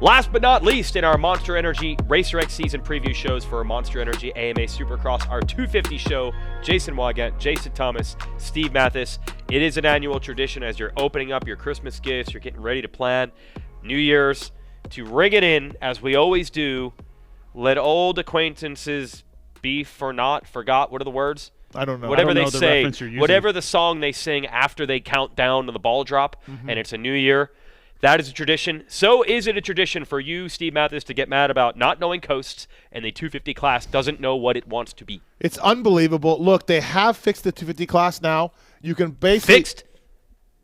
Last but not least, in our Monster Energy Racer X season preview shows for Monster Energy AMA Supercross, our 250 show, Jason Weigandt, Jason Thomas, Steve Matthes. It is an annual tradition as you're opening up your Christmas gifts, you're getting ready to plan New Year's, to ring it in, as we always do. Let old acquaintances be forgot. What are the words? I don't know. Whatever they say, whatever the song they sing after they count down to the ball drop, and it's a new year. That is a tradition. So is it a tradition for you, Steve Matthes, to get mad about not knowing coasts and the 250 class doesn't know what it wants to be? It's unbelievable. Look, they have fixed the 250 class now. You can basically fixed.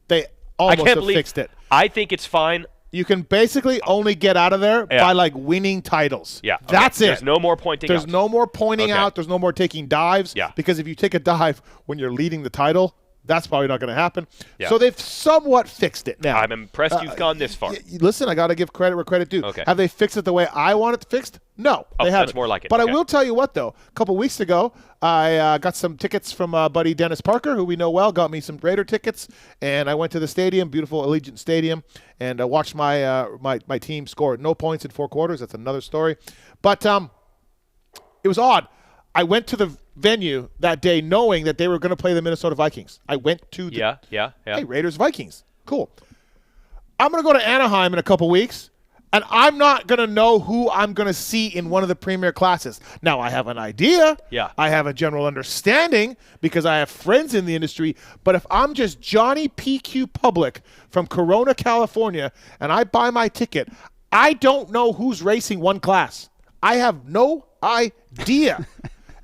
They almost have fixed it. I think it's fine. You can basically only get out of there by like winning titles. Yeah, that's it. There's no more pointing. There's no more pointing out. There's no more taking dives. Yeah. Because if you take a dive when you're leading the title, that's probably not going to happen. Yeah. So they've somewhat fixed it now. I'm impressed you've gone this far. Listen, I got to give credit where credit due. Okay. Have they fixed it the way I want it fixed? No, they haven't. That's more like it. But I will tell you what, though. A couple weeks ago, I got some tickets from buddy Dennis Parker, who we know well, got me some Raider tickets, and I went to the stadium, beautiful Allegiant Stadium, and I watched my my team score no points in 4 quarters. That's another story. But it was odd. I went to the venue that day knowing that they were going to play the Minnesota Vikings. I went to the hey, Raiders-Vikings. Cool. I'm going to go to Anaheim in a couple weeks, and I'm not going to know who I'm going to see in one of the premier classes. Now, I have an idea. Yeah. I have a general understanding because I have friends in the industry. But if I'm just Johnny PQ Public from Corona, California, and I buy my ticket, I don't know who's racing one class. I have no idea.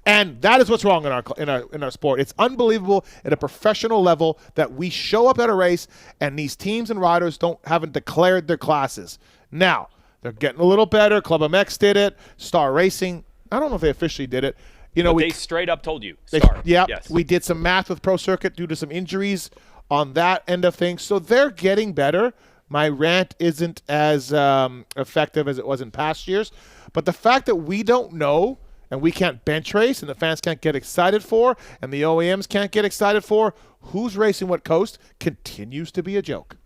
And that is what's wrong in our sport. It's unbelievable at a professional level that we show up at a race and these teams and riders haven't declared their classes. Now, they're getting a little better. Club MX did it. Star Racing, I don't know if they officially did it. They straight up told you. Star. Yes. We did some math with Pro Circuit due to some injuries on that end of things. So they're getting better. My rant isn't as effective as it was in past years. But the fact that we don't know and we can't bench race and the fans can't get excited for and the OEMs can't get excited for who's racing what coast continues to be a joke.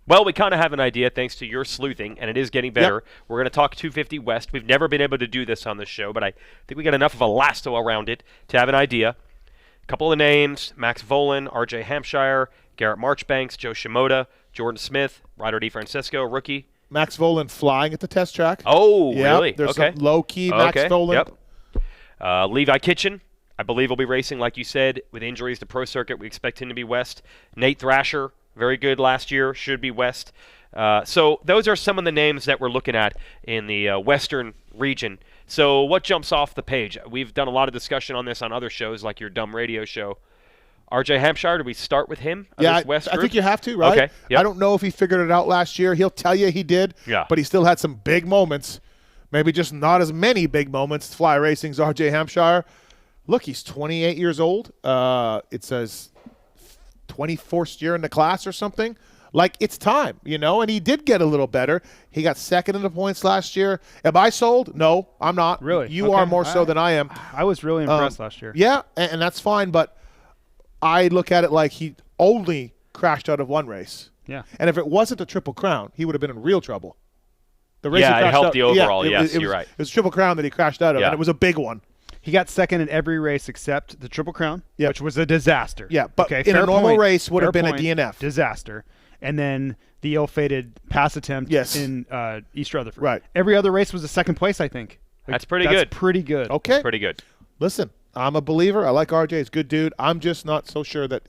Well, we kind of have an idea thanks to your sleuthing, and it is getting better. Yep. We're going to talk 250 West. We've never been able to do this on this show, but I think we got enough of a lasso around it to have an idea. A couple of names: Max Volan, RJ Hampshire, Garrett Marchbanks, Joe Shimoda, Jordan Smith, Ryder DeFrancisco, rookie. Max Volan flying at the test track. Oh, really? There's some low-key Max Volan. Yep. Levi Kitchen, I believe, will be racing, like you said, with injuries to Pro Circuit. We expect him to be West. Nate Thrasher, very good last year, should be West. So those are some of the names that we're looking at in the Western region. So what jumps off the page? We've done a lot of discussion on this on other shows, like your Dumb Radio show. RJ Hampshire, do we start with him? Yeah, I think you have to, right? Okay. Yep. I don't know if he figured it out last year. He'll tell you he did, but he still had some big moments. Maybe just not as many big moments. Fly Racing's RJ Hampshire. Look, he's 28 years old. It says 24th year in the class or something. Like, it's time, and he did get a little better. He got second in the points last year. Am I sold? No, I'm not. Really? You are more so than I am. I was really impressed last year. Yeah, and that's fine, but I look at it like he only crashed out of one race. Yeah. And if it wasn't a Triple Crown, he would have been in real trouble. The race it crashed helped out, the overall. Yes, you're right. It was Triple Crown that he crashed out of, and it was a big one. He got second in every race except the Triple Crown, which was a disaster. Yeah, but in a normal race would have been a DNF. Disaster. And then the ill-fated pass attempt in East Rutherford. Right. Every other race was a second place, I think. That's pretty good. That's pretty good. Okay. Pretty good. Listen, I'm a believer. I like RJ. He's a good dude. I'm just not so sure that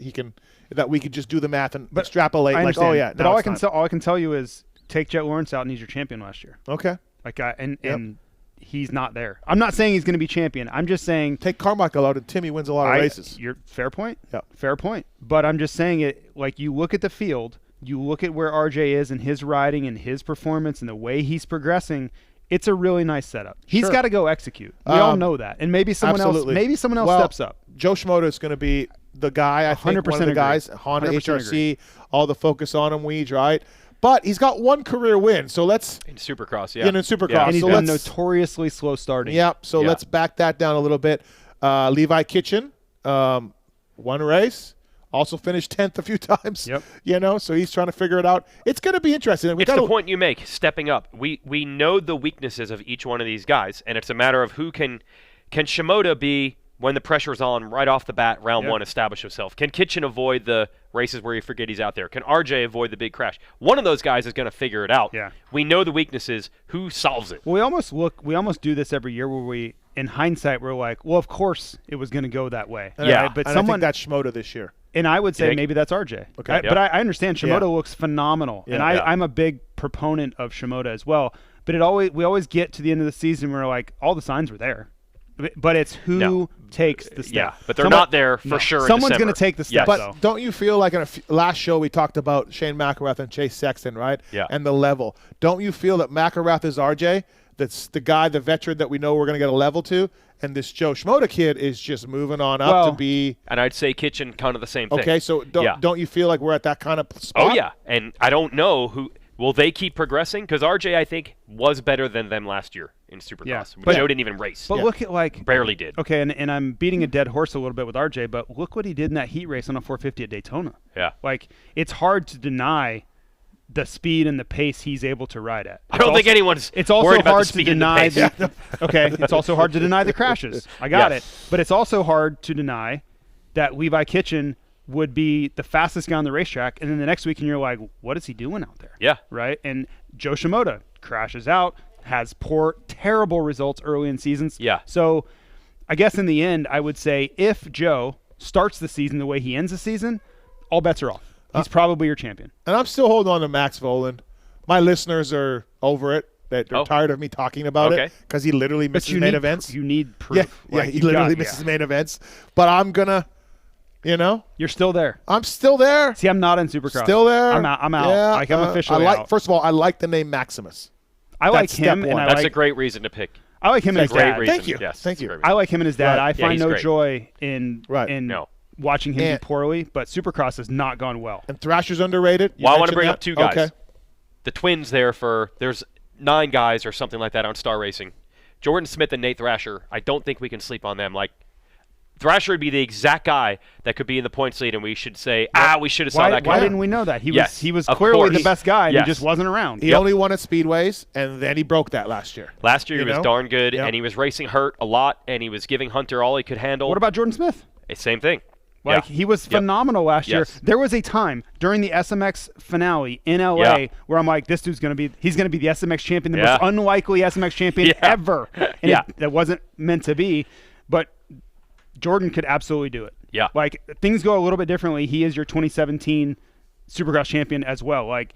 we could just do the math and extrapolate. I understand. Like, oh yeah. But all I can tell you is take Jet Lawrence out and he's your champion last year. Okay. And he's not there. I'm not saying he's going to be champion. I'm just saying take Carmichael out and Timmy wins a lot of races. Fair point. Yeah. Fair point. But I'm just saying it like you look at the field, you look at where RJ is and his riding and his performance and the way he's progressing. It's a really nice setup. He's got to go execute. We all know that, and maybe someone else. Maybe someone else steps up. Joe Shimoda is going to be the guy. I think 100% one of the guys. Honda HRC. All the focus on him. Weeds, right? But he's got one carear win, so let's in Supercross. In Supercross, and he's been notoriously slow starting. Yep. So let's back that down a little bit. Levi Kitchen, one race. also finished 10th a few times. Yep. You know, so he's trying to figure it out. It's going to be interesting. It's the point you make, stepping up. We know the weaknesses of each one of these guys, and it's a matter of who can Shimoda be, when the pressure's on right off the bat, round one, establish himself? Can Kitchen avoid the races where you forget he's out there? Can RJ avoid the big crash? One of those guys is going to figure it out. Yeah. We know the weaknesses. Who solves it? Well, we almost do this every year where we, in hindsight, we're like, well, of course it was going to go that way. But I think that's Shimoda this year. And I would say maybe that's RJ. Okay. But I understand Shimoda looks phenomenal. And I'm a big proponent of Shimoda as well. But we always get to the end of the season where like all the signs were there. But it's who takes the step. Yeah, but they're not there for sure. Someone's going to take the step. But don't you feel like in a last show we talked about Shane McElrath and Chase Sexton, right? Yeah. And the level. Don't you feel that McElrath is RJ? That's the guy, the veteran that we know we're going to get a level to. And this Joe Shimoda kid is just moving on up to be. And I'd say Kitchen kind of the same thing. Okay, so don't you feel like we're at that kind of spot? Oh, yeah. And I don't know who. Will they keep progressing? Because RJ, I think, was better than them last year in Supercross. Yeah, But Joe didn't even race. But look at like barely did. Okay, and I'm beating a dead horse a little bit with RJ, but look what he did in that heat race on a 450 at Daytona. Yeah. Like it's hard to deny the speed and the pace he's able to ride at. I don't think anyone's It's also worried about hard the to speed and the deny pace. Okay, it's also hard to deny the crashes. I got Yes. it. But it's also hard to deny that Levi Kitchen would be the fastest guy on the racetrack, and then the next week and you're like, what is he doing out there? Yeah. Right? And Joe Shimoda crashes out, has terrible results early in seasons. Yeah. So I guess in the end, I would say if Joe starts the season the way he ends the season, all bets are off. He's probably your champion. And I'm still holding on to Max Voland. My listeners are over it. They're tired of me talking about it because he literally misses main events. You need proof. Yeah, he literally misses main events. But I'm going to, You're still there. I'm still there. See, I'm not in Supercross. Still there. I'm out. Yeah, Like, I'm officially out. First of all, I like the name Maximus. I like That's him, step and one. That's a great reason to pick. I like him and his dad. Reason. Thank you. Yes, Thank you. I like him and his dad. Right. I find he's no great. joy in watching him do poorly, but Supercross has not gone well. And Thrasher's underrated. Well, I want to bring up two guys. Okay. The twins there's 9 guys or something like that on Star Racing. Jordan Smith and Nate Thrasher, I don't think we can sleep on them. Like, Thrasher would be the exact guy that could be in the points lead, and we should say, we should have saw that Why guy. didn't we know that? He was of clearly course. the best guy, and Yes. he just wasn't around. He only won at Speedways, and then he broke that last year. Last year he was darn good, Yep. and he was racing hurt a lot, and he was giving Hunter all he could handle. What about Jordan Smith? Same thing. Like, he was phenomenal last year. Yes. There was a time during the SMX finale in LA where I'm like, this dude's going to be the SMX champion, the most unlikely SMX champion ever. And that wasn't meant to be, but Jordan could absolutely do it. Yeah. Like, things go a little bit differently. He is your 2017 Supercross champion as well. Like,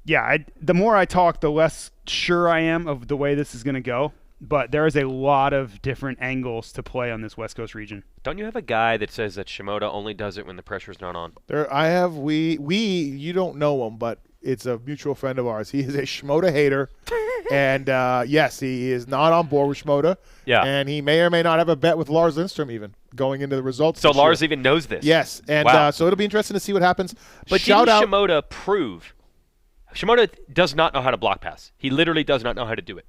the more I talk, the less sure I am of the way this is going to go. But there is a lot of different angles to play on this West Coast region. Don't you have a guy that says that Shimoda only does it when the pressure's not on? You don't know him, but it's a mutual friend of ours. He is a Shimoda hater. And, yes, he is not on board with Shimoda. Yeah. And he may or may not have a bet with Lars Lindstrom even going into the results. So this Lars year. even knows this. Yes. And wow. So it'll be interesting to see what happens. But shout out Shimoda prove? Shimoda does not know how to block pass. He literally does not know how to do it.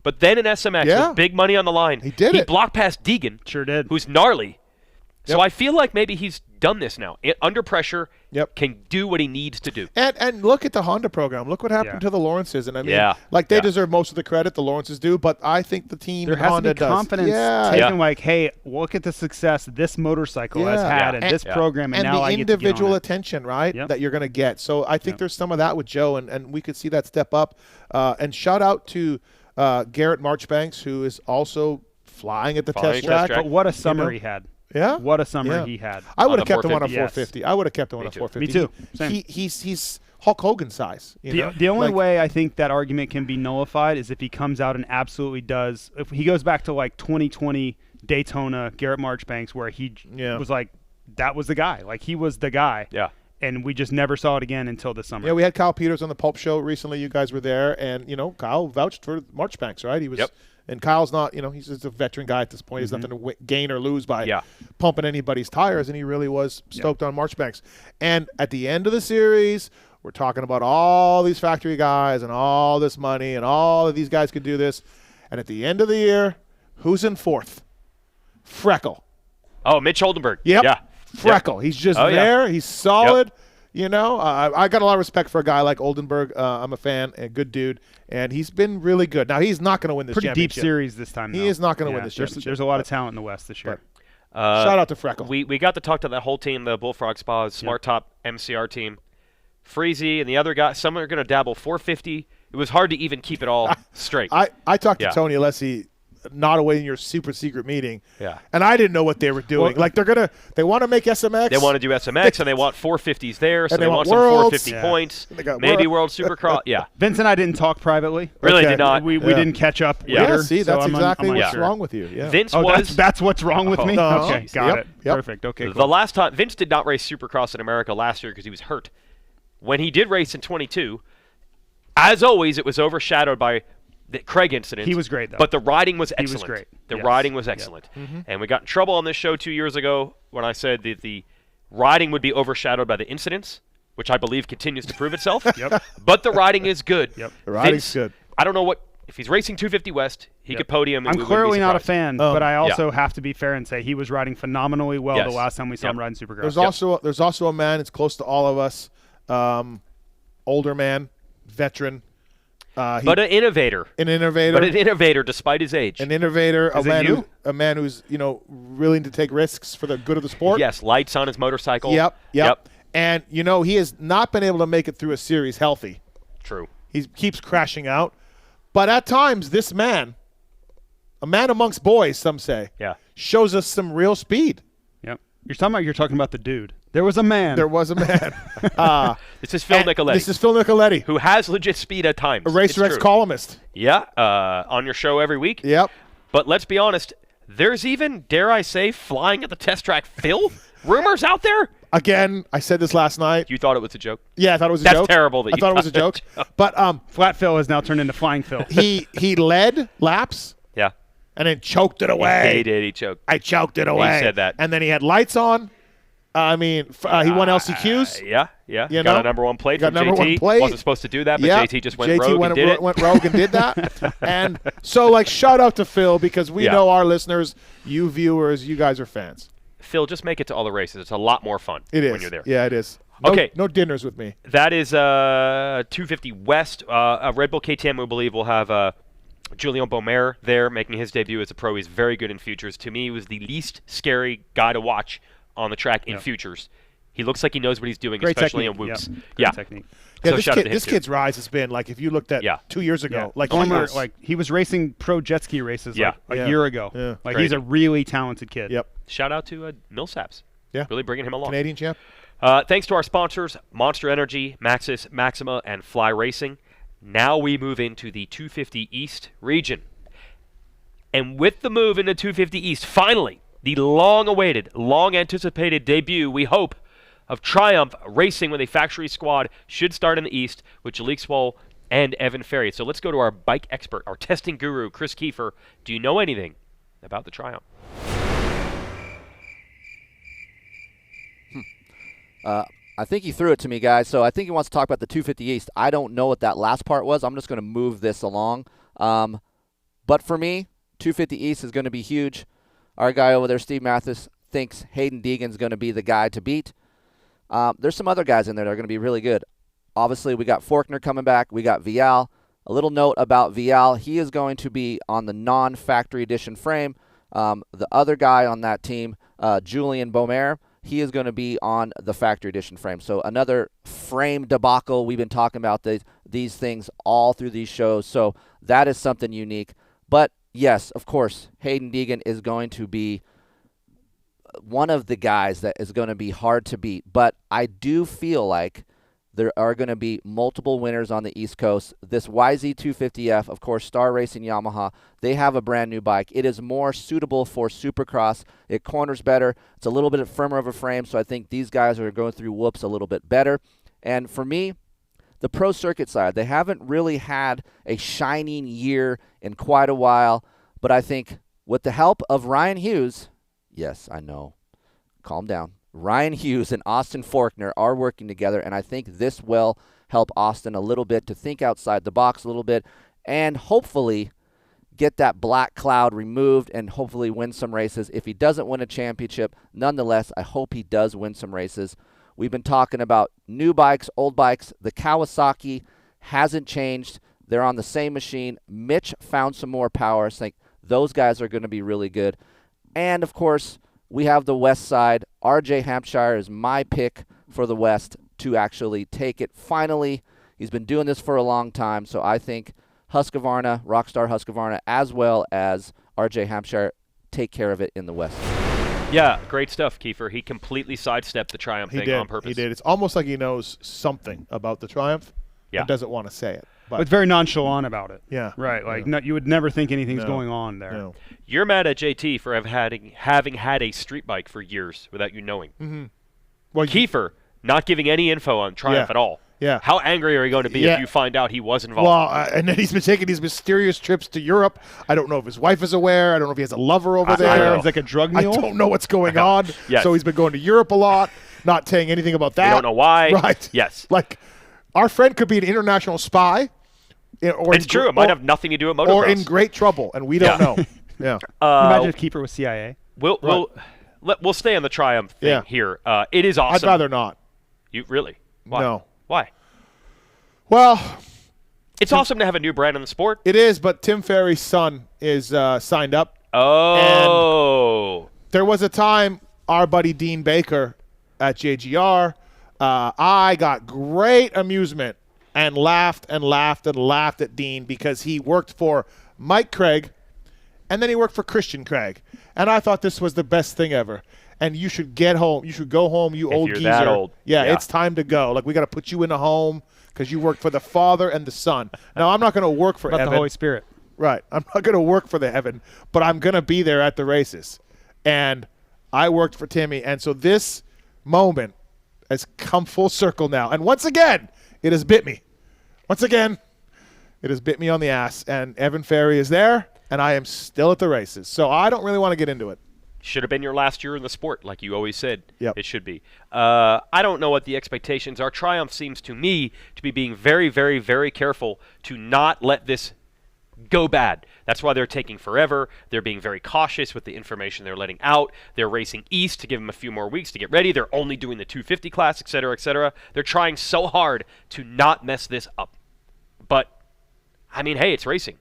But then in SMX, with big money on the line, he block passed Deegan. Sure did. Who's gnarly. So I feel like maybe he's done this now. Under pressure, can do what he needs to do. And look at the Honda program. Look what happened to the Lawrences. And I mean, they deserve most of the credit, the Lawrences do, but I think the team there has Honda to be confidence taken, like, hey, look at the success this motorcycle has had and this program, and now the I get to individual get on attention, right, that you're going to get. So I think there's some of that with Joe, and we could see that step up. And shout out to Garrett Marchbanks, who is also flying at the test track. But what a summer he had. Yeah. What a summer he had. I would have kept him on a 450. 450. I would have kept him on a 450. Me too. Same. He's Hulk Hogan size. The only way I think that argument can be nullified is if he comes out and absolutely does. If he goes back to like 2020 Daytona, Garrett Marchbanks, where he was like, that was the guy. Like, he was the guy. Yeah. And we just never saw it again until this summer. Yeah, we had Kyle Peters on the Pulp Show recently. You guys were there, and Kyle vouched for Marchbanks, right? He was. Yep. And Kyle's not, he's just a veteran guy at this point. He has nothing to gain or lose by pumping anybody's tires, and he really was stoked on Marchbanks. And at the end of the series, we're talking about all these factory guys and all this money, and all of these guys could do this. And at the end of the year, who's in fourth? Freckle. Oh, Mitch Oldenburg. Yep. Yeah. Freckle. He's just there. He's solid. You know, I got a lot of respect for a guy like Oldenburg. I'm a fan, a good dude, and he's been really good. Now, he's not going to win this Pretty championship. deep series this time, though. He is not going to win this championship. There's a lot of talent in the West this year. Shout out to Freckle. We got to talk to that whole team, the Bullfrog Spas, Smart Top MCR team. Freezy and the other guy, some are going to dabble 450. It was hard to even keep it all straight. I talked to Tony Alessi not away in your super secret meeting. Yeah. And I didn't know what they were doing. Well, like they want to make SMX. They want to do SMX and they want 450s there, so they want some Worlds. 450 points. Maybe World Supercross. Yeah. Vince and I didn't talk privately. Really did not. We didn't catch up later. See, that's so exactly I'm what's unsure. wrong with you. Yeah. Vince was that's what's wrong with me? No. Okay, got it. Yep. Perfect. Okay, cool. The last time Vince did not race Supercross in America last year because he was hurt. When he did race in 22, as always, it was overshadowed by the Craig incident. He was great, though. But the riding was excellent. He was great. The riding was excellent. Yep. And we got in trouble on this show 2 years ago when I said that the riding would be overshadowed by the incidents, which I believe continues to prove itself. But the riding is good. The riding's good. I don't know what – if he's racing 250 West, he could podium. And I'm clearly not a fan, but I also Yeah. have to be fair and say he was riding phenomenally well the last time we saw him riding Supercross. There's also a man that's close to all of us, older man, veteran. But an innovator. An innovator. But an innovator despite his age. An innovator. Is it you? A man who's, willing to take risks for the good of the sport. Yes, lights on his motorcycle. Yep. And, he has not been able to make it through a series healthy. True. He keeps crashing out. But at times, this man, a man amongst boys, some say, shows us some real speed. Yep. You're talking about the dude. There was a man. There was a man. This is Phil Nicoletti. This is Phil Nicoletti. Who has legit speed at times. A RacerX columnist. Yeah, on your show every week. Yep. But let's be honest, there's even, dare I say, flying at the test track Phil? Rumors out there? Again, I said this last night. You thought it was a joke? Yeah, I thought it was a joke. That's terrible that you thought it was a joke. But Flat Phil has now turned into Flying Phil. he led laps. Yeah. And then choked it away. He did. He choked. I choked it away. He said that. And then he had lights on. He won LCQs. Yeah. Got a number one plate from number JT. one plate. Wasn't supposed to do that, but JT just went rogue and did it. went rogue and did that. And so, shout out to Phil because we know our listeners, you viewers, you guys are fans. Phil, just make it to all the races. It's a lot more fun when you're there. Yeah, it is. Okay. No dinners with me. That is 250 West. A Red Bull KTM, we believe, will have Julien Beaumer there making his debut as a pro. He's very good in futures. To me, he was the least scary guy to watch on the track in futures. He looks like he knows what he's doing, Great especially technique. in whoops. Great technique. Yeah, So shout out to him this too. kid's rise has been if you looked at 2 years ago, former, he was racing pro jet ski races a year ago. Yeah. He's a really talented kid. Yep. Shout out to Millsaps. Yeah. Really bringing him along. Canadian champ. Thanks to our sponsors, Monster Energy, Maxxis, Maxima, and Fly Racing. Now we move into the 250 East region. And with the move into 250 East, finally, the long-awaited, long-anticipated debut, we hope, of Triumph Racing with a factory squad should start in the East with Jalik Swoll and Evan Ferry. So let's go to our bike expert, our testing guru, Chris Kiefer. Do you know anything about the Triumph? I think he threw it to me, guys. So I think he wants to talk about the 250 East. I don't know what that last part was. I'm just going to move this along. But for me, 250 East is going to be huge. Our guy over there, Steve Matthes, thinks Haiden Deegan is going to be the guy to beat. There's some other guys in there that are going to be really good. Obviously, we got Forkner coming back. We got Vialle. A little note about Vialle. He is going to be on the non-factory edition frame. The other guy on that team, Julien Beaumer, he is going to be on the factory edition frame. So another frame debacle. We've been talking about these things all through these shows. So that is something unique. But, yes, of course, Haiden Deegan is going to be one of the guys that is going to be hard to beat. But I do feel like there are going to be multiple winners on the East Coast. This YZ250F, of course, Star Racing Yamaha, they have a brand new bike. It is more suitable for Supercross. It corners better. It's a little bit firmer of a frame, so I think these guys are going through whoops a little bit better. And for me, the pro circuit side, they haven't really had a shining year in quite a while, but I think with the help of Ryan Hughes, yes, I know, calm down. Ryan Hughes and Austin Forkner are working together, and I think this will help Austin a little bit to think outside the box a little bit and hopefully get that black cloud removed and hopefully win some races. If he doesn't win a championship, nonetheless, I hope he does win some races. We've been talking about new bikes, old bikes. The Kawasaki hasn't changed. They're on the same machine. Mitch found some more power. So I think those guys are going to be really good. And, of course, we have the West side. RJ Hampshire is my pick for the West to actually take it. Finally, he's been doing this for a long time, so I think Husqvarna, Rockstar Husqvarna, as well as RJ Hampshire, take care of it in the West. Yeah, great stuff, Kiefer. He completely sidestepped the Triumph thing on purpose. He did. It's almost like he knows something about the Triumph Yeah. and doesn't want to say it. But it's very nonchalant about it. Yeah. Right. Like you would never think anything's No. going on there. No. You're mad at JT for having had a street bike for years without you knowing. Mm-hmm. Well, Kiefer not giving any info on Triumph Yeah. at all. Yeah. How angry are you going to be Yeah. if you find out he was involved? Well, and then he's been taking these mysterious trips to Europe. I don't know if his wife is aware. I don't know if he has a lover over I there. know. He's like a drug I mule. don't know what's going on. Yes. So he's been going to Europe a lot, not saying anything about that. We don't know why. Right. Yes. Like, our friend could be an international spy. Or It's true. It might have nothing to do with motocross. Or in great trouble, and we don't Yeah. know. Yeah. Imagine if Keeper was CIA. We'll stay on the Triumph thing Yeah. here. It is awesome. I'd rather not. You really? Why? No. Why? Well, It's awesome to have a new brand in the sport. it is, but Tim Ferry's son is signed up. Oh. There was a time our buddy Dean Baker at JGR, I got great amusement and laughed at Dean because he worked for Mike Craig and then he worked for Christian Craig. And I thought this was the best thing ever. And you should get home. You should go home, you If old you're geezer. that old. Yeah, Yeah. it's time to go. Like, we got to put you in a home because you work for the Father and the Son. Now, I'm not going to work for About Evan. the Holy Spirit. Right. I'm not going to work for the heaven, but I'm going to be there at the races. And I worked for Timmy. And so this moment has come full circle now. And once again, it has bit me. Once again, it has bit me on the ass. And Evan Ferry is there, and I am still at the races. So I don't really want to get into it. Should have been your last year in the sport, like you always said. Yep. It should be. I don't know what the expectations are. Triumph seems to me to be being very, very, very careful to not let this go bad. That's why they're taking forever. They're being very cautious with the information they're letting out. They're racing east to give them a few more weeks to get ready. They're only doing the 250 class, et cetera, et cetera. They're trying so hard to not mess this up. But, I mean, hey, it's racing.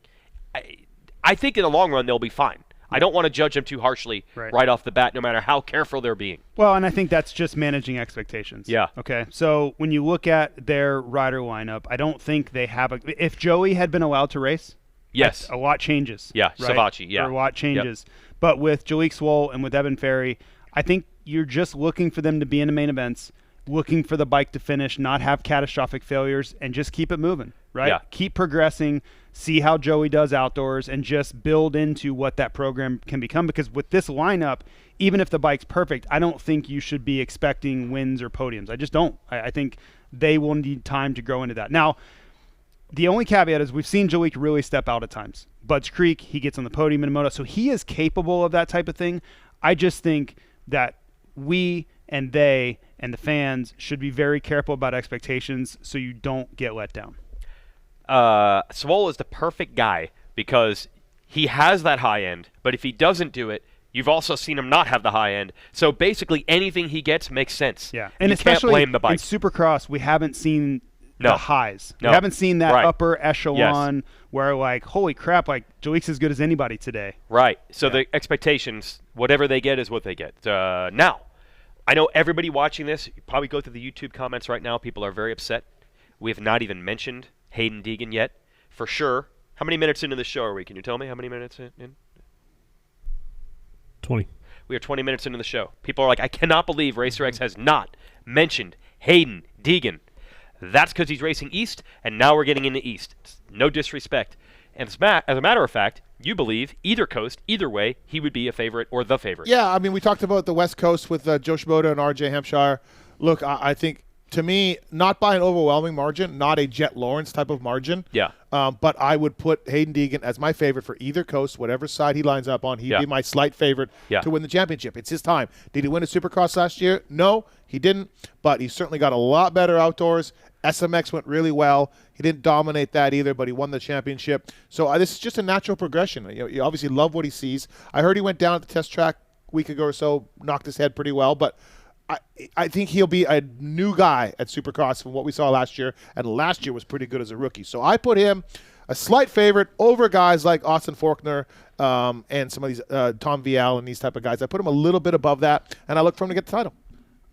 I think in the long run they'll be fine. I don't want to judge them too harshly right off the bat, no matter how careful they're being. Well, and I think that's just managing expectations. Yeah. Okay. So when you look at their rider lineup, I don't think they have a. If Joey had been allowed to race, Yes. a lot changes. Yeah, right? Savacci, yeah. A lot changes. But with Jalek Swoll and with Evan Ferry, I think you're just looking for them to be in the main events, looking for the bike to finish, not have catastrophic failures, and just keep it moving, right? Yeah. Keep progressing, see how Joey does outdoors, and just build into what that program can become. Because with this lineup, even if the bike's perfect, I don't think you should be expecting wins or podiums. I just don't. I think they will need time to grow into that. Now, the only caveat is we've seen Jalek really step out at times. Budds Creek, he gets on the podium in a moto, so he is capable of that type of thing. I just think that we and they and the fans should be very careful about expectations so you don't get let down. Swoll is the perfect guy because he has that high end, but if he doesn't do it, you've also seen him not have the high end. So basically anything he gets makes sense. Yeah, and you especially can't blame the bike. in Supercross, we haven't seen No. the highs. No. We haven't seen that Right. upper echelon where, like, holy crap, like, Jalek's as good as anybody today. Right. So the expectations, whatever they get is what they get. Now, I know everybody watching this, you probably go through the YouTube comments right now. People are very upset. We have not even mentioned Haiden Deegan yet. For sure. How many minutes into the show are we? Can you tell me how many minutes in? 20. We are 20 minutes into the show. People are like, I cannot believe Racer X has not mentioned Haiden Deegan. That's because he's racing east, and now we're getting into east. It's no disrespect. And as a matter of fact, you believe either coast, either way, he would be a favorite or the favorite. Yeah, I mean, we talked about the West Coast with Joe Shimoda and RJ Hampshire. Look, I think, to me, not by an overwhelming margin, not a Jet Lawrence type of margin. Yeah. But I would put Haiden Deegan as my favorite for either coast, whatever side he lines up on. He'd be my slight favorite to win the championship. It's his time. Did he win a Supercross last year? No, he didn't. But he certainly got a lot better outdoors. SMX went really well. He didn't dominate that either, but he won the championship. So this is just a natural progression. You obviously love what he sees. I heard he went down at the test track a week ago or so, knocked his head pretty well, but I think he'll be a new guy at Supercross from what we saw last year, and last year was pretty good as a rookie. So I put him a slight favorite over guys like Austin Forkner and some of these Tom Vialle and these type of guys. I put him a little bit above that, and I look for him to get the title.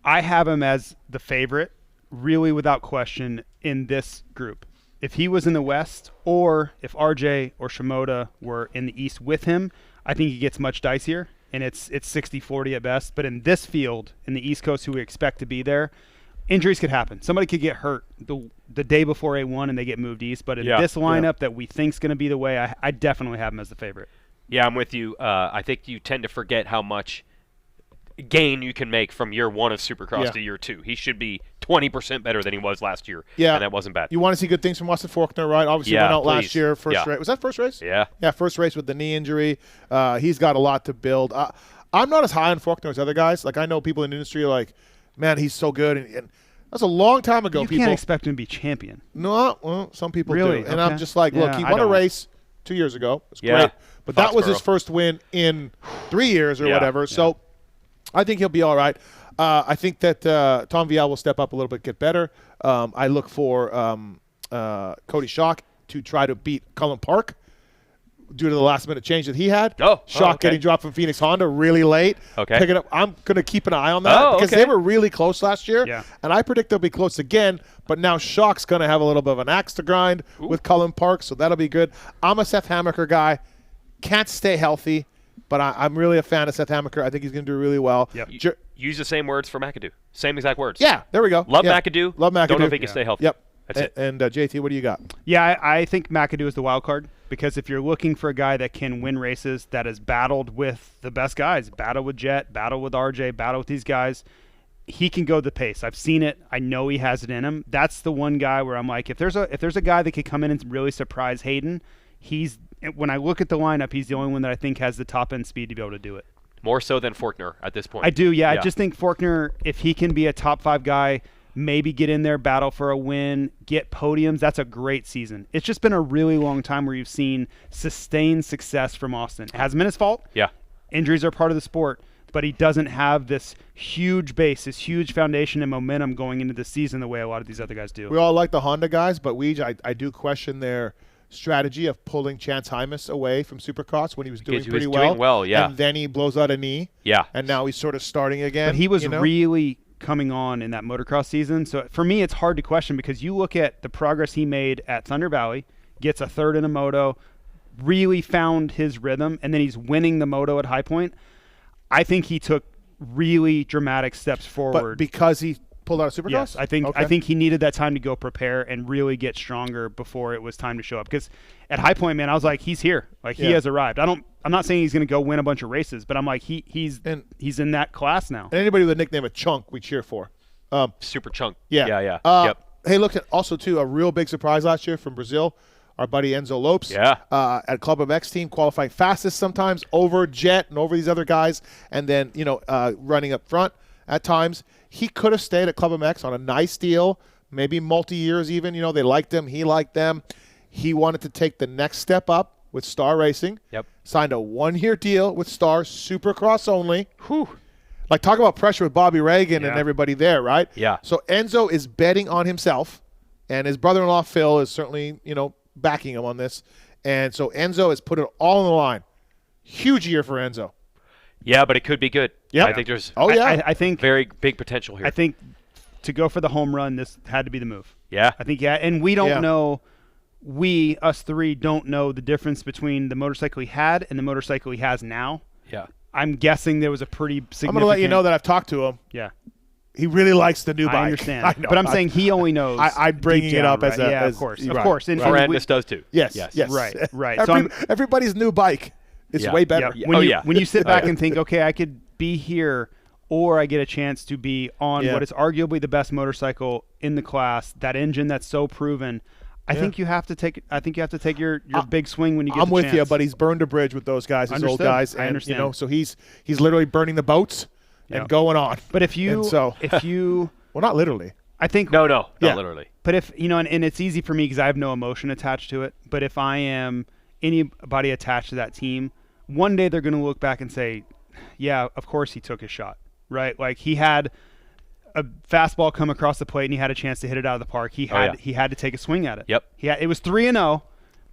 I have him as the favorite, really without question, in this group. If he was in the West, or if RJ or Shimoda were in the East with him, I think he gets much dicier. And it's 60-40 at best. But in this field, in the East Coast, who we expect to be there, injuries could happen. Somebody could get hurt the day before A1 and they get moved east. But in this lineup that we think is going to be the way, I definitely have him as the favorite. Yeah, I'm with you. I think you tend to forget how much gain you can make from year one of Supercross to year two. He should be 20% better than he was last year. Yeah. And that wasn't bad. You want to see good things from Austin Faulkner, right? Obviously, went out last year. First race. Was that first race? Yeah. Yeah, first race with the knee injury. He's got a lot to build. I'm not as high on Faulkner as other guys. Like, I know people in the industry are like, man, he's so good. And that's a long time ago. You can't expect him to be champion. No, well, some people really? do. And I'm just like, look, he won a race 2 years ago. It's great. But that was his first win in 3 years or whatever. So I think he'll be all right. I think that Tom Vialle will step up a little bit, get better. I look for Cody Schock to try to beat Cullen Park due to the last-minute change that he had. Schock getting dropped from Phoenix Honda really late. Picking up. I'm going to keep an eye on that because they were really close last year. And I predict they'll be close again. But now Schock's going to have a little bit of an axe to grind with Cullen Park, so that'll be good. I'm a Seth Hammaker guy. Can't stay healthy. But I'm really a fan of Seth Hammaker. I think he's going to do really well. Use the same words for McAdoo. Same exact words. Yeah, there we go. Love McAdoo. Love McAdoo. Don't know if he can stay healthy. Yep. That's it. And JT, what do you got? Yeah, I think McAdoo is the wild card because if you're looking for a guy that can win races, that has battled with the best guys, battle with Jet, battle with RJ, battle with these guys, he can go the pace. I've seen it. I know he has it in him. That's the one guy where I'm like, if there's a guy that could come in and really surprise Haiden, when I look at the lineup, he's the only one that I think has the top-end speed to be able to do it. More so than Forkner at this point. I do, yeah. I just think Forkner, if he can be a top-5 guy, maybe get in there, battle for a win, get podiums, that's a great season. It's just been a really long time where you've seen sustained success from Austin. It hasn't been his fault. Yeah. Injuries are part of the sport, but he doesn't have this huge base, this huge foundation and momentum going into the season the way a lot of these other guys do. We all like the Honda guys, but I do question their strategy of pulling Chance Hymas away from Supercross when he was doing pretty well. Doing well, yeah. And then he blows out a knee. Yeah. And now he's sort of starting again. But he was really coming on in that motocross season. So for me, it's hard to question because you look at the progress he made at Thunder Valley, gets a third in a moto, really found his rhythm, and then he's winning the moto at High Point. I think he took really dramatic steps forward. But because he pulled out of Supercross? Yes, I think he needed that time to go prepare and really get stronger before it was time to show up. Because at High Point, man, I was like, he's here. Like, he has arrived. I'm not saying he's going to go win a bunch of races, but I'm like, he's in that class now. And anybody with a nickname of Chunk, we cheer for. Super Chunk. Yeah. Yep. Hey, look, also, too, a real big surprise last year from Brazil. Our buddy Enzo Lopes at Club MX team, qualifying fastest sometimes over Jet and over these other guys, and then, running up front at times. He could have stayed at Club MX on a nice deal, maybe multi-years even. They liked him. He liked them. He wanted to take the next step up with Star Racing. Yep. Signed a 1-year deal with Star, Supercross only. Whew. Like, talk about pressure with Bobby Reagan and everybody there, right? Yeah. So Enzo is betting on himself, and his brother-in-law Phil is certainly, backing him on this. And so Enzo has put it all on the line. Huge year for Enzo. Yeah, but it could be good. Yeah. I think there's I think very big potential here. I think to go for the home run, this had to be the move. Yeah. I think, and we don't know, us three don't know the difference between the motorcycle he had and the motorcycle he has now. Yeah. I'm guessing there was a pretty significant. I'm going to let you know that I've talked to him. Yeah. He really likes the new bike. I understand. I know. But I'm saying he only knows. I'm bringing it up as a. Yeah, as, of course. Right. Of course. And Ferrandis does too. Yes. Right. Everybody's new bike is way better. Yeah. When you sit back and think, okay, I could be here, or I get a chance to be on what is arguably the best motorcycle in the class, that engine that's so proven. I think you have to take. I think you have to take your big swing when you get. I'm the with chance. you, but he's burned a bridge with those guys, his old guys. I understand. So he's literally burning the boats and going on. But if you well, not literally. I think No, not Yeah. literally. But if and it's easy for me because I have no emotion attached to it. But if I am anybody attached to that team, one day they're going to look back and say, "Yeah, of course he took his shot." Right? Like he had a fastball come across the plate and he had a chance to hit it out of the park. He had to take a swing at it. Yep. It was 3-0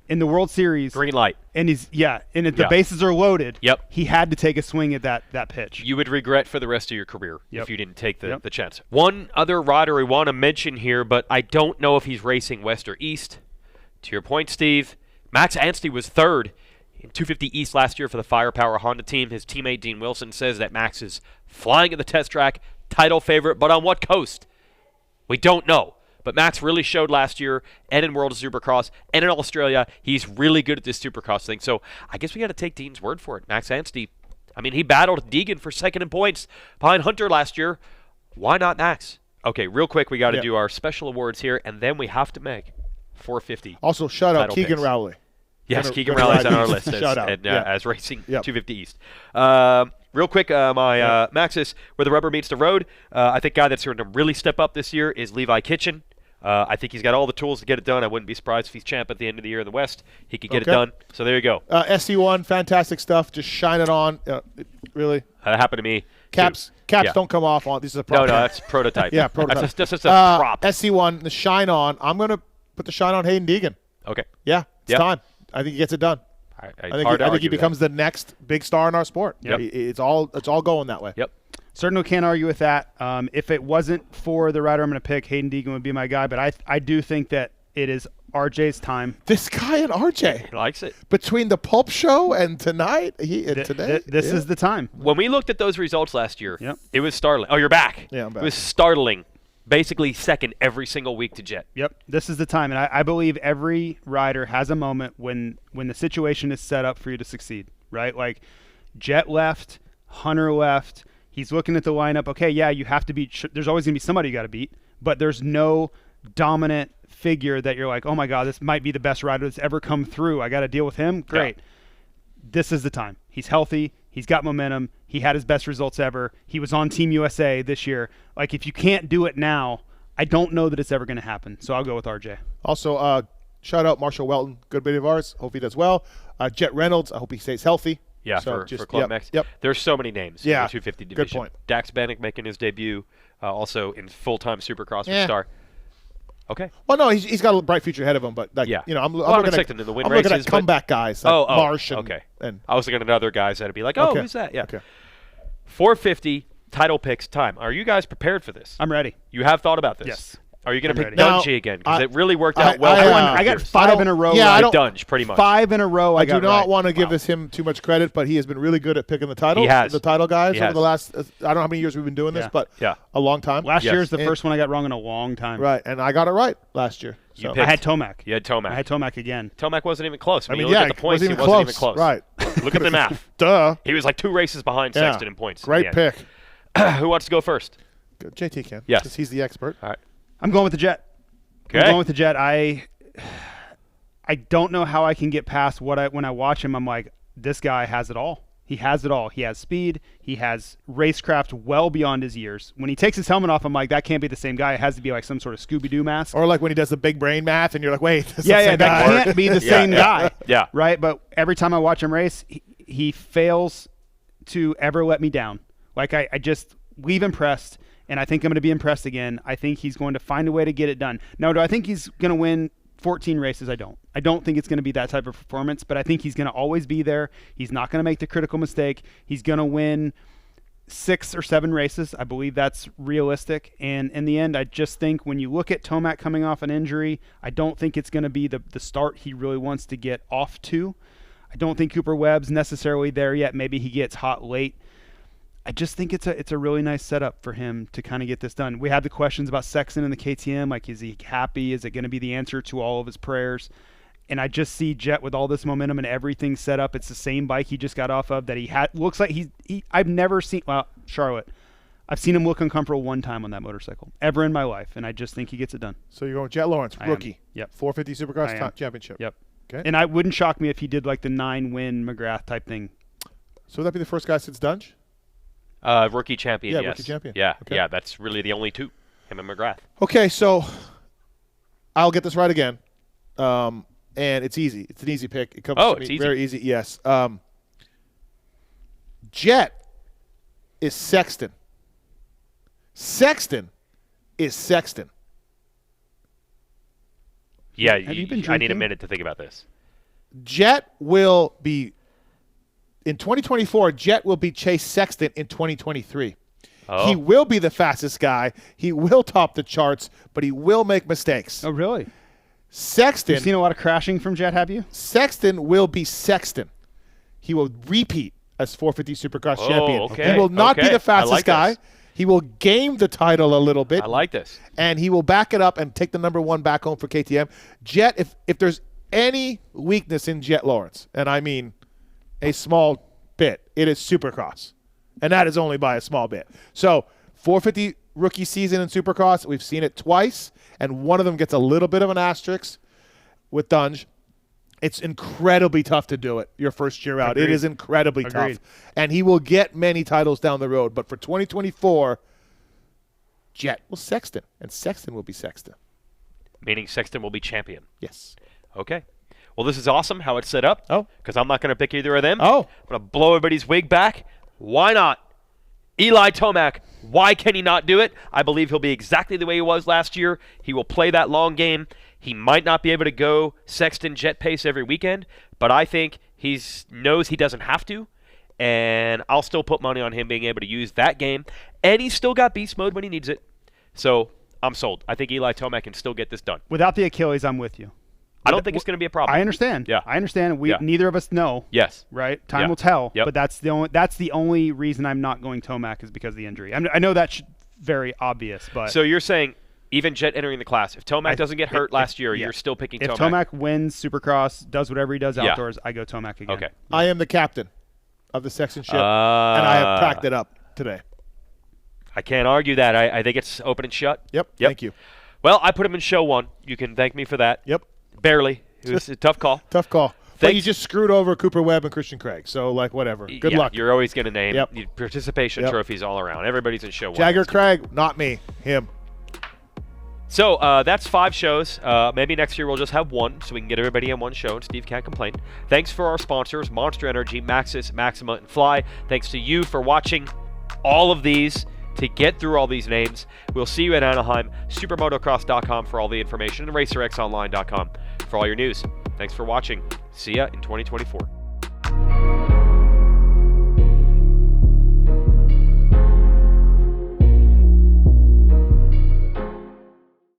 in the World Series. Green light. And the bases are loaded. Yep. He had to take a swing at that pitch. You would regret for the rest of your career Yep. if you didn't take the Yep. chance. One other rider we want to mention here, but I don't know if he's racing West or East. To your point, Steve, Max Anstey was third in 250 East last year for the Firepower Honda team. His teammate Dean Wilson says that Max is flying at the test track, title favorite, but on what coast? We don't know. But Max really showed last year and in World Supercross and in Australia. He's really good at this Supercross thing. So I guess we got to take Dean's word for it. Max Anstey, I mean, he battled Deegan for second in points behind Hunter last year. Why not Max? Okay, real quick, we got to do our special awards here, and then we have to make 450. Also, shout out title Keegan picks. Rowley. Keegan Rowley's on our list Shout out. as racing 250 East. Real quick, Maxis, where the rubber meets the road, I think guy that's going to really step up this year is Levi Kitchen. I think he's got all the tools to get it done. I wouldn't be surprised if he's champ at the end of the year in the West. He could get it done. So there you go. SC1, fantastic stuff. Just shine it on. Really. That happened to me. Caps don't come off on. This is a prop. No, that's prototype. Yeah, prototype. That's just a prop. SC1, the shine on. I'm going to put the shine on Haiden Deegan. Okay. Yeah, it's time. I think he gets it done. I think he becomes the next big star in our sport. Yep. It's all going that way. Yep. Certainly can't argue with that. If it wasn't for the rider I'm going to pick, Haiden Deegan would be my guy. But I do think that it is RJ's time. This guy and RJ. He likes it. Between the Pulp Show and tonight, today. This is the time. When we looked at those results last year, Yep. it was startling. Oh, you're back. Yeah, I'm back. It was startling. Basically second every single week to Jet. Yep, this is the time. And I believe every rider has a moment when the situation is set up for you to succeed, right? Like Jet left, Hunter left. He's looking at the lineup. Okay, yeah, you have to beat. There's always going to be somebody you got to beat, but there's no dominant figure that you're like, oh my God, this might be the best rider that's ever come through. I got to deal with him. Great. Yeah. This is the time. He's healthy. He's got momentum. He had his best results ever. He was on Team USA this year. Like, if you can't do it now, I don't know that it's ever going to happen. So I'll go with RJ. Also, shout out Marshall Welton, good buddy of ours. Hope he does well. Jet Reynolds, I hope he stays healthy. Yeah, so for Club Mex. Yep. There's so many names in the 250 division. Good point. Dax Bannock making his debut, also in full-time Supercross for Star. Okay. Well, no, he's got a bright future ahead of him, but I'm looking at the win I'm races, looking at comeback guys like Marsh and I was looking at other guys that'd be like, who's that? Yeah. Okay. 450 title picks time. Are you guys prepared for this? I'm ready. You have thought about this? Yes. Are you going to pick ready. Dungy again? Because it really worked out well. I got 5 in a row. Yeah, I don't. Dunge, pretty much. 5 in a row. I do not want to give him too much credit, but he has been really good at picking the title. He has. The title guys over the last, I don't know how many years we've been doing this, but a long time. Last year is the first one I got wrong in a long time. Right, and I got it right last year. So. I had Tomac. You had Tomac. I had Tomac again. Tomac wasn't even close. I mean, you look at the points, he wasn't even close. Right. Look at the math. Duh. He was like 2 races behind Sexton in points. Great pick. Who wants to go first? JT can. Yes. Because he's the expert. All right. I'm going with the Jet. Okay. I'm going with the Jet. I don't know how I can get past when I watch him. I'm like, this guy has it all. He has it all. He has speed. He has racecraft well beyond his years. When he takes his helmet off, I'm like, that can't be the same guy. It has to be like some sort of Scooby-Doo mask. Or like when he does the big brain math, and you're like, wait, that's that can't be the same guy. Yeah. Right? But every time I watch him race, he fails to ever let me down. Like, I just leave impressed. And I think I'm going to be impressed again. I think he's going to find a way to get it done. Now, do I think he's going to win 14 races? I don't. I don't think it's going to be that type of performance, but I think he's going to always be there. He's not going to make the critical mistake. He's going to win 6 or 7 races. I believe that's realistic. And in the end, I just think when you look at Tomac coming off an injury, I don't think it's going to be the start he really wants to get off to. I don't think Cooper Webb's necessarily there yet. Maybe he gets hot late. I just think it's a really nice setup for him to kind of get this done. We had the questions about Sexton and the KTM. Like, is he happy? Is it going to be the answer to all of his prayers? And I just see Jet with all this momentum and everything set up. It's the same bike he just got off of that he had. Looks like I've never seen, Charlotte, I've seen him look uncomfortable one time on that motorcycle ever in my life. And I just think he gets it done. So you're going with Jet Lawrence, rookie. Yep. 450 Supercross championship. Yep. Okay. And I wouldn't shock me if he did like the 9-win McGrath type thing. So would that be the first guy since Dunge? Rookie champion, Yeah, yes. rookie champion. Yeah, Okay. yeah, that's really the only 2. Him and McGrath. Okay, so I'll get this right again. And it's easy. It's an easy pick. It comes to it's me easy. very easy. Yes. Jet is Sexton. Sexton is Sexton. Yeah, Have you been I need a drinking? minute to think about this. Jet will be in 2024. Jet will be Chase Sexton in 2023. Oh. He will be the fastest guy. He will top the charts, but he will make mistakes. Oh, really? Sexton. You've seen a lot of crashing from Jet, have you? Sexton will be Sexton. He will repeat as 450 Supercross champion. Okay. He will not be Okay. the I fastest like guy. this. He will game the title a little bit. I like this. And he will back it up and take the number one back home for KTM. Jet, if there's any weakness in Jet Lawrence, and I mean a small bit, it is Supercross. And that is only by a small bit. So 450 rookie season in Supercross, we've seen it twice, and one of them gets a little bit of an asterisk with Dunge. It's incredibly tough to do it your first year out. It Agreed. is incredibly Agreed. tough. And he will get many titles down the road. But for 2024, Jet will Sexton, and Sexton will be Sexton. Meaning Sexton will be champion. Yes. Okay. Well, this is awesome how it's set up. Oh. Because I'm not going to pick either of them. Oh. I'm going to blow everybody's wig back. Why not? Eli Tomac, why can he not do it? I believe he'll be exactly the way he was last year. He will play that long game. He might not be able to go Sexton jet pace every weekend, but I think he knows he doesn't have to, and I'll still put money on him being able to use that game. And he's still got beast mode when he needs it. So I'm sold. I think Eli Tomac can still get this done. Without the Achilles, I'm with you. I don't think it's going to be a problem. I understand. Yeah. I understand. Yeah. Neither of us know. Yes. Right? Time Yeah. will tell. Yep. But that's the only reason I'm not going Tomac is because of the injury. I know that's very obvious, but So you're saying even Jet entering the class, if Tomac doesn't get hurt last year, yeah. you're still picking if Tomac? Tomac wins Supercross, does whatever he does Yeah. outdoors, I go Tomac again. Okay. I am the captain of the Sexton ship, and I have cracked it up today. I can't argue that. I think it's open and shut. Yep. Thank you. Well, I put him in show one. You can thank me for that. Yep. Barely. It was a tough call. Tough call. But Thanks. you just screwed over Cooper Webb and Christian Craig. So, whatever. Good Yeah, luck. You're always going to name Yep. participation Yep. trophies all around. Everybody's in show one. Jagger Craig, not me. Him. So that's 5 shows. Maybe next year we'll just have one so we can get everybody in one show and Steve can't complain. Thanks for our sponsors, Monster Energy, Maxxis, Maxima, and Fly. Thanks to you for watching all of these to get through all these names. We'll see you at Anaheim, supermotocross.com for all the information, and racerxonline.com for all your news. Thanks for watching. See ya in 2024.